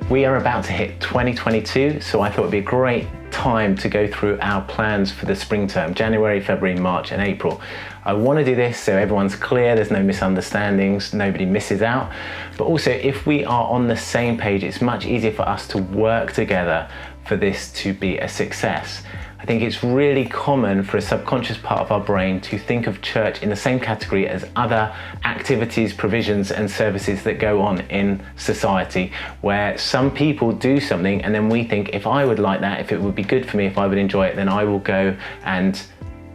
We are about to hit 2022, so I thought it'd be a great time to go through our plans for the spring term, January, February, March and April. I want to do this so everyone's clear, there's no misunderstandings, nobody misses out. But also, if we are on the same page, it's much easier for us to work together for this to be a success. I think it's really common for a subconscious part of our brain to think of church in the same category as other activities, provisions and services that go on in society, where some people do something and then we think, if I would like that, if it would be good for me, if I would enjoy it, then I will go and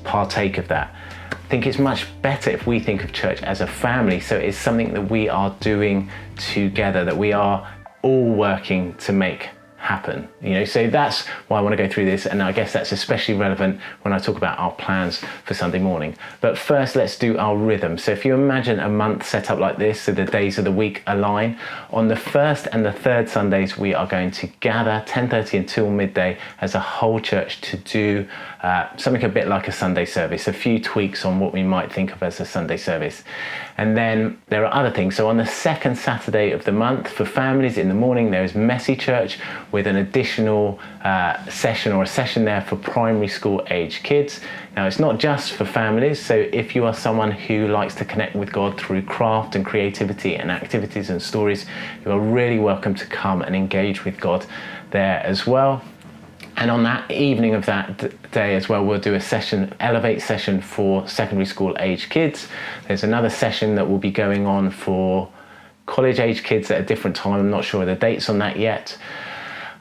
partake of that. I think it's much better if we think of church as a family, so it's something that we are doing together, that we are all working to make happen, so that's why I want to go through this, and I guess that's especially relevant when I talk about our plans for Sunday morning. But first, let's do our rhythm. So if you imagine a month set up like this, so the days of the week align, on the first and the third Sundays we are going to gather 10:30 until midday as a whole church to do something a bit like a Sunday service, a few tweaks on what we might think of as a Sunday service. And then there are other things. So on the second Saturday of the month, for families in the morning, there is Messy Church with an additional session or a session there for primary school age kids. Now, it's not just for families, so if you are someone who likes to connect with God through craft and creativity and activities and stories, you are really welcome to come and engage with God there as well. And on that evening of that day as well, we'll do a session, Elevate session for secondary school age kids. There's another session that will be going on for college age kids at a different time. I'm not sure of the dates on that yet.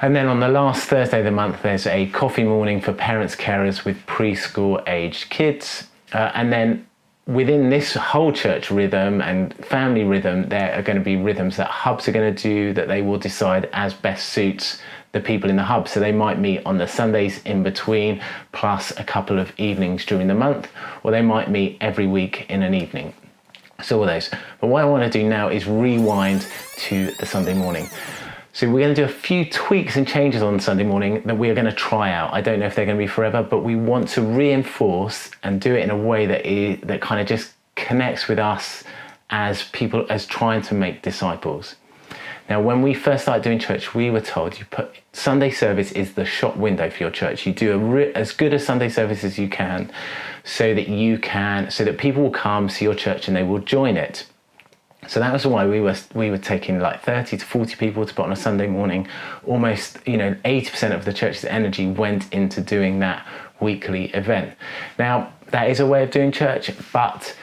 And then on the last Thursday of the month, there's a coffee morning for parents, carers with preschool aged kids. And then within this whole church rhythm and family rhythm, there are going to be rhythms that hubs are going to do that they will decide as best suits the people in the hub. So they might meet on the Sundays in between, plus a couple of evenings during the month, or they might meet every week in an evening. So all those. But what I want to do now is rewind to the Sunday morning. So we're going to do a few tweaks and changes on Sunday morning that we're going to try out. I don't know if they're going to be forever, but we want to reinforce and do it in a way that kind of just connects with us as people, as trying to make disciples. Now, when we first started doing church, we were told Sunday service is the shop window for your church. You do as good a Sunday service as you can, so that people will come see your church and they will join it. So that was why we were taking like 30 to 40 people to put on a Sunday morning. Almost, 80% of the church's energy went into doing that weekly event. Now, that is a way of doing church, but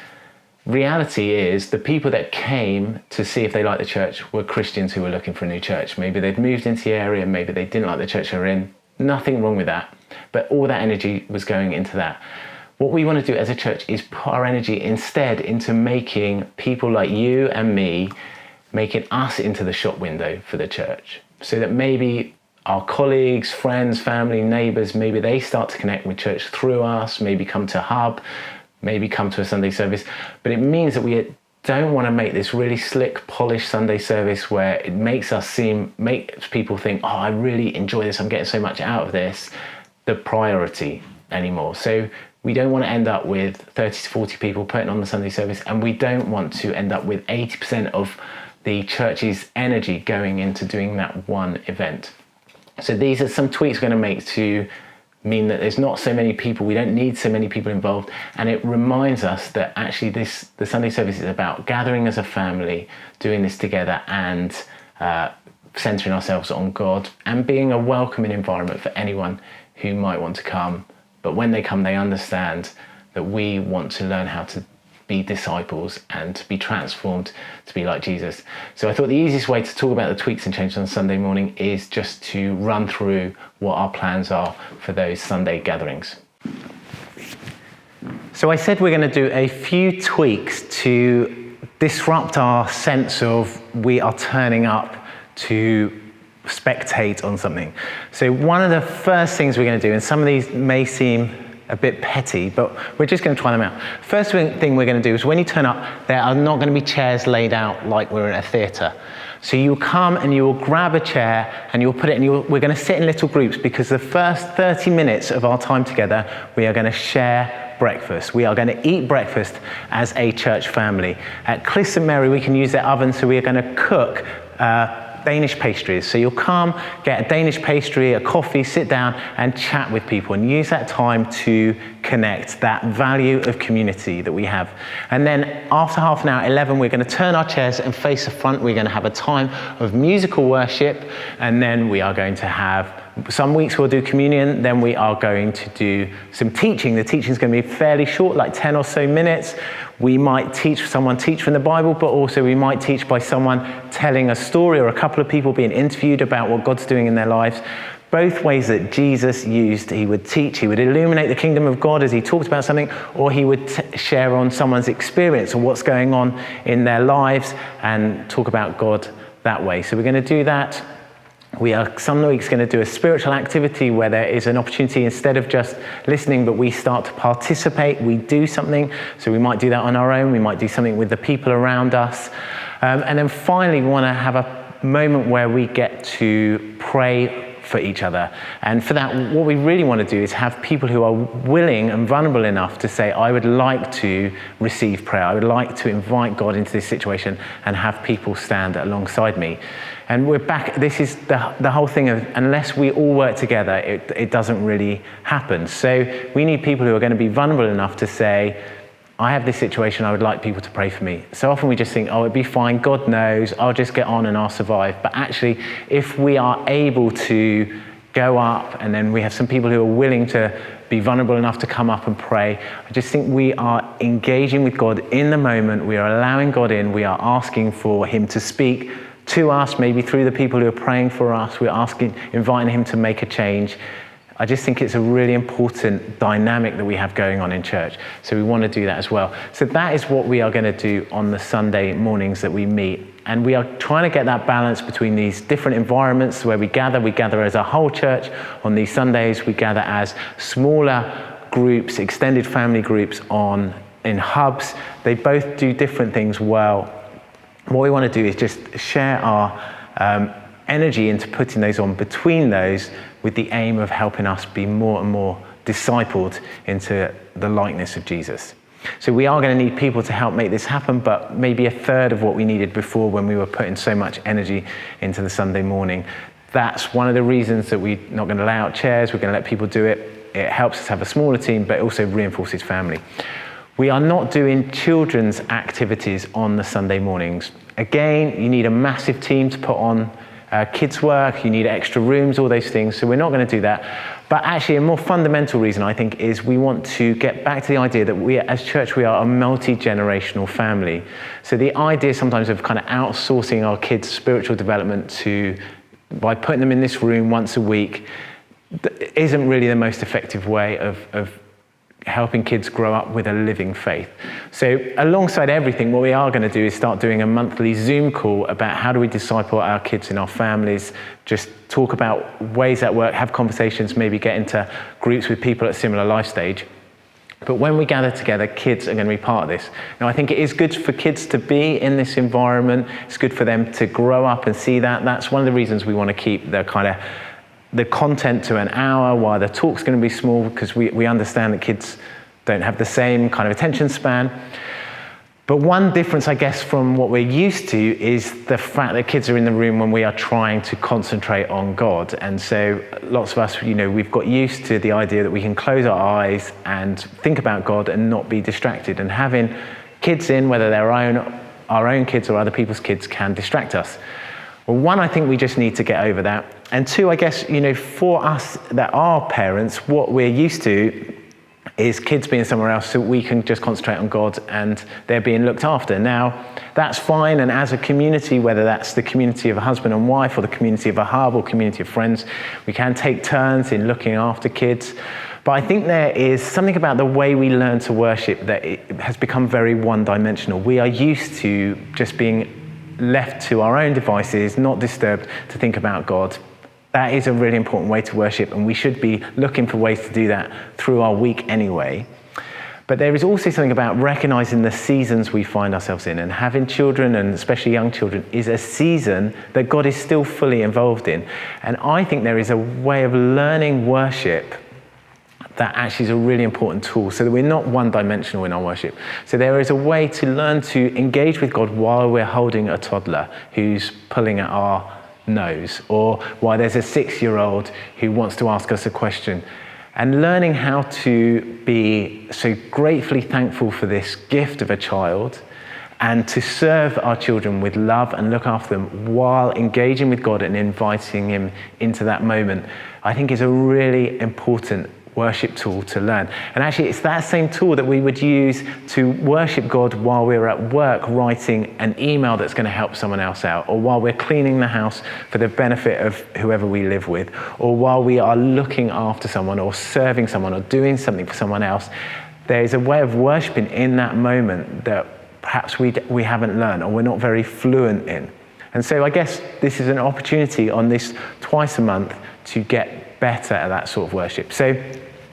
reality is the people that came to see if they liked the church were Christians who were looking for a new church. Maybe they'd moved into the area, maybe they didn't like the church they were in. Nothing wrong with that, but all that energy was going into that. What we want to do as a church is put our energy instead into making people like you and me, making us into the shop window for the church, so that maybe our colleagues, friends, family, neighbours, maybe they start to connect with church through us, maybe come to Hub, maybe come to a Sunday service. But it means that we don't want to make this really slick, polished Sunday service where it makes people think, oh, I really enjoy this, I'm getting so much out of this, the priority anymore. So we don't want to end up with 30 to 40 people putting on the Sunday service, and we don't want to end up with 80% of the church's energy going into doing that one event. So these are some tweaks we're going to make to mean that there's not so many people, we don't need so many people involved, and it reminds us that actually the Sunday service is about gathering as a family, doing this together, and centering ourselves on God and being a welcoming environment for anyone who might want to come. But when they come, they understand that we want to learn how to be disciples and to be transformed to be like Jesus. So I thought the easiest way to talk about the tweaks and changes on Sunday morning is just to run through what our plans are for those Sunday gatherings. So I said we're going to do a few tweaks to disrupt our sense of we are turning up to spectate on something. So one of the first things we're going to do, and some of these may seem a bit petty, but we're just going to try them out. First thing we're going to do is when you turn up, there are not going to be chairs laid out like we're in a theatre. So you'll come and you'll grab a chair and you'll put it, and we're going to sit in little groups, because the first 30 minutes of our time together, we are going to share breakfast. We are going to eat breakfast as a church family. At Cliss and Mary, we can use their oven, so we are going to cook Danish pastries. So you'll come, get a Danish pastry, a coffee, sit down and chat with people and use that time to connect, that value of community that we have. And then after half an hour, 11, we're going to turn our chairs and face the front. We're going to have a time of musical worship, and then we are going to have, some weeks we'll do communion, then we are going to do some teaching. The teaching is going to be fairly short, like 10 or so minutes. We might teach from the Bible, but also we might teach by someone telling a story or a couple of people being interviewed about what God's doing in their lives. Both ways that Jesus used, he would teach, he would illuminate the kingdom of God as he talked about something, or he would share on someone's experience or what's going on in their lives and talk about God that way. So we're going to do that. We are some weeks going to do a spiritual activity where there is an opportunity, instead of just listening, but we start to participate, we do something. So we might do that on our own, we might do something with the people around us. And then finally, we want to have a moment where we get to pray for each other. And for that, what we really want to do is have people who are willing and vulnerable enough to say, I would like to receive prayer. I would like to invite God into this situation and have people stand alongside me. And we're back, this is the whole thing of, unless we all work together, it doesn't really happen. So we need people who are going to be vulnerable enough to say, I have this situation, I would like people to pray for me. So often we just think, oh, it'd be fine, God knows, I'll just get on and I'll survive. But actually, if we are able to go up, and then we have some people who are willing to be vulnerable enough to come up and pray, I just think we are engaging with God in the moment, we are allowing God in, we are asking for him to speak to us, maybe through the people who are praying for us, we're inviting him to make a change. I just think it's a really important dynamic that we have going on in church. So we want to do that as well. So that is what we are going to do on the Sunday mornings that we meet. And we are trying to get that balance between these different environments where we gather as a whole church on these Sundays, we gather as smaller groups, extended family groups in hubs. They both do different things well. What we want to do is just share our energy into putting those on between those, with the aim of helping us be more and more discipled into the likeness of Jesus. So we are going to need people to help make this happen, but maybe a third of what we needed before when we were putting so much energy into the Sunday morning. That's one of the reasons that we're not going to lay out chairs, we're going to let people do it. It helps us have a smaller team, but it also reinforces family. We are not doing children's activities on the Sunday mornings. Again, you need a massive team to put on kids' work, you need extra rooms, all those things, so we're not going to do that. But actually a more fundamental reason, I think, is we want to get back to the idea that we, as church, we are a multi-generational family. So the idea sometimes of kind of outsourcing our kids' spiritual development by putting them in this room once a week, isn't really the most effective way of helping kids grow up with a living faith. So alongside everything, what we are going to do is start doing a monthly Zoom call about how do we disciple our kids in our families, just talk about ways that work, have conversations, maybe get into groups with people at a similar life stage. But when we gather together, kids are going to be part of this. Now, I think it is good for kids to be in this environment. It's good for them to grow up and see that. That's one of the reasons we want to keep the content to an hour, while the talk's going to be small, because we understand that kids don't have the same kind of attention span. But one difference, I guess, from what we're used to is the fact that kids are in the room when we are trying to concentrate on God. And so lots of us, we've got used to the idea that we can close our eyes and think about God and not be distracted. And having kids in, whether they're our own kids or other people's kids, can distract us. Well, one, I think we just need to get over that. And two, I guess, for us that are parents, what we're used to is kids being somewhere else so we can just concentrate on God and they're being looked after. Now, that's fine. And as a community, whether that's the community of a husband and wife or the community of a hub or community of friends, we can take turns in looking after kids. But I think there is something about the way we learn to worship that it has become very one-dimensional. We are used to just being left to our own devices, not disturbed, to think about God. That is a really important way to worship, and we should be looking for ways to do that through our week anyway. But there is also something about recognizing the seasons we find ourselves in, and having children, and especially young children, is a season that God is still fully involved in. And I think there is a way of learning worship that actually is a really important tool, so that we're not one-dimensional in our worship. So there is a way to learn to engage with God while we're holding a toddler who's pulling at our knows, or why there's a 6-year-old who wants to ask us a question. And learning how to be so gratefully thankful for this gift of a child, and to serve our children with love and look after them while engaging with God and inviting Him into that moment, I think is a really important worship tool to learn. And actually, it's that same tool that we would use to worship God while we're at work writing an email that's going to help someone else out, or while we're cleaning the house for the benefit of whoever we live with, or while we are looking after someone or serving someone or doing something for someone else. There's a way of worshiping in that moment that perhaps we haven't learned, or we're not very fluent in. And so I guess this is an opportunity on this twice a month to get better at that sort of worship. So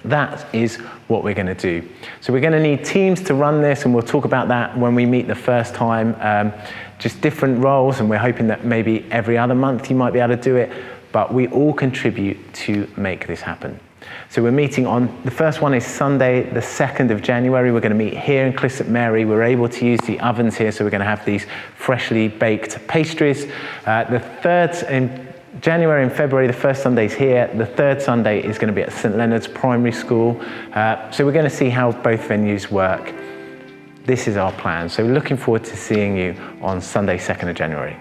that is what we're going to do. So we're going to need teams to run this, and we'll talk about that when we meet the first time. Just different roles, and we're hoping that maybe every other month you might be able to do it, but we all contribute to make this happen. So we're meeting on, the first one is Sunday, the 2nd of January. We're going to meet here in Clisp St Mary. We're able to use the ovens here, so we're going to have these freshly baked pastries. The 3rd in January and February, the first Sunday's here. The 3rd Sunday is going to be at St Leonard's Primary School. So we're going to see how both venues work. This is our plan. So looking forward to seeing you on Sunday, 2nd of January.